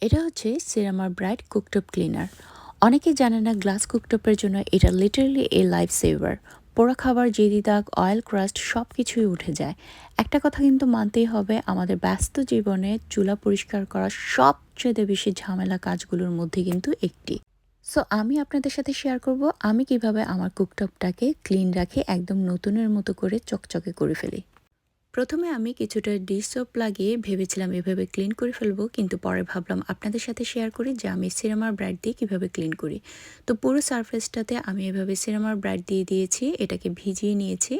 এটা হচ্ছে সেরামার bright cooktop cleaner. অনেকেই জানে না গ্লাস কুকটপের জন্য এটা লিটারালি এ লাইফ সেভার। পোড়া খাবার, জেদি দাগ, অয়েল ক্রাস্ট সব কিছুই উঠে যায়। একটা কথা কিন্তু মানতেই হবে, আমাদের ব্যস্ত জীবনে চুলা পরিষ্কার করা সবচেয়ে বেশি ঝামেলা কাজগুলোর মধ্যে কিন্তু একটি। সো আমি আপনাদের সাথে শেয়ার করব আমি কিভাবে আমার কুকটপটাকে ক্লিন রাখি, একদম নতুনের মতো করে চকচকে করে ফেলি। প্রথমে আমি কিছুটা ডিশ সোপ লাগিয়ে ভেবেছিলাম এভাবে ক্লিন করে ফেলবো, কিন্তু পরে ভাবলাম আপনাদের সাথে শেয়ার করি যে আমি সিরামার ব্রাইট দিয়ে কিভাবে ক্লিন করি। তো পুরো সারফেসটাতে আমি এভাবে সিরামার ব্রাইট দিয়ে দিয়েছি, এটাকে ভিজিয়ে নিয়েছি।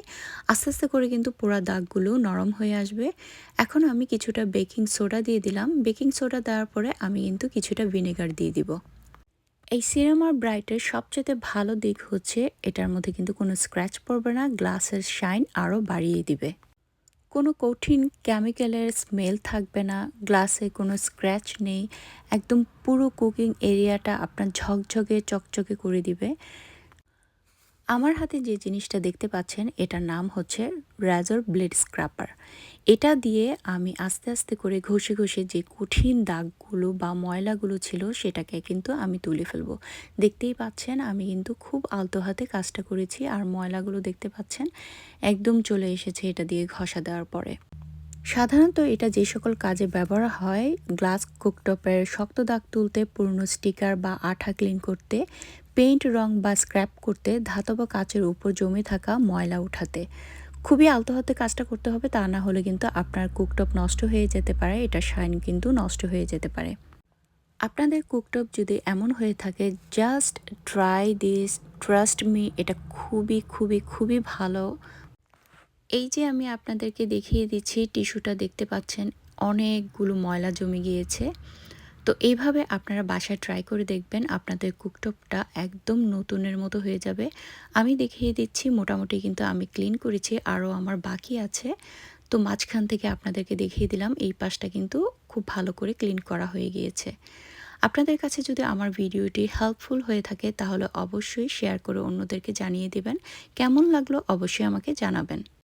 আস্তে আস্তে করে কিন্তু পুরো দাগগুলো নরম হয়ে আসবে। এখন আমি কিছুটা বেকিং সোডা দিয়ে দিলাম। বেকিং সোডা দেওয়ার পরে আমি কিন্তু কিছুটা ভিনেগার দিয়ে দিব। এই সিরামার ব্রাইটের সবচেয়ে ভালো দিক হচ্ছে এটার মধ্যে কিন্তু কোনো স্ক্র্যাচ পড়বে না, গ্লাসের শাইন আরও বাড়িয়ে দিবে। কোনো কঠিন কেমিক্যালের স্মেল থাকবে না, গ্লাসে কোনো স্ক্র্যাচ নেই, একদম পুরো কুকিং এরিয়াটা আপনার ঝকঝকে চকচকে করে দিবে। আমার হাতে যে জিনিসটা দেখতে পাচ্ছেন এটার নাম হচ্ছে রাজর ব্লেড স্ক্রাপার। এটা দিয়ে আমি আস্তে আস্তে করে ঘষে ঘষে যে কঠিন দাগগুলো বা ময়লাগুলো ছিল সেটাকে কিন্তু আমি তুলে ফেলবো। দেখতেই পাচ্ছেন আমি কিন্তু খুব আলতো হাতে কাজটা করেছি, আর ময়লাগুলো দেখতে পাচ্ছেন একদম চলে এসেছে এটা দিয়ে ঘষা দেওয়ার পরে। সাধারণত এটা যে সকল কাজে ব্যবহার হয়, গ্লাস কুকটপের শক্ত দাগ তুলতে, পুরনো স্টিকার বা আঠা ক্লিন করতে, পেইন্ট রং বা স্ক্র্যাপ করতে, ধাতব কাচের উপর জমে থাকা ময়লা উঠাতে। খুবই আলতো হাতে কাজটা করতে হবে, তা না হলে কিন্তু আপনার কুকটপ নষ্ট হয়ে যেতে পারে, এটা শাইন কিন্তু নষ্ট হয়ে যেতে পারে। আপনাদের কুকটপ যদি এমন হয়ে থাকে, just try this, trust me, এটা খুবই খুবই খুবই ভালো। এই যে আমি আপনাদেরকে দেখিয়ে দিচ্ছি, টিস্যুটা দেখতে পাচ্ছেন অনেকগুলো ময়লা জমে গিয়েছে। তো এইভাবে আপনারা বাসায় ট্রাই করে দেখবেন, আপনাদের কুকটপটা একদম নতুনের মতো হয়ে যাবে। আমি দেখিয়ে দিচ্ছি, মোটামুটি কিন্তু আমি ক্লিন করেছি, আরও আমার বাকি আছে। তো মাঝখান থেকে আপনাদেরকে দেখিয়ে দিলাম, এই পাশটা কিন্তু খুব ভালো করে ক্লিন করা হয়ে গিয়েছে। আপনাদের কাছে যদি আমার ভিডিওটি হেল্পফুল হয়ে থাকে তাহলে অবশ্যই শেয়ার করে অন্যদেরকে জানিয়ে দিবেন। কেমন লাগলো অবশ্যই আমাকে জানাবেন।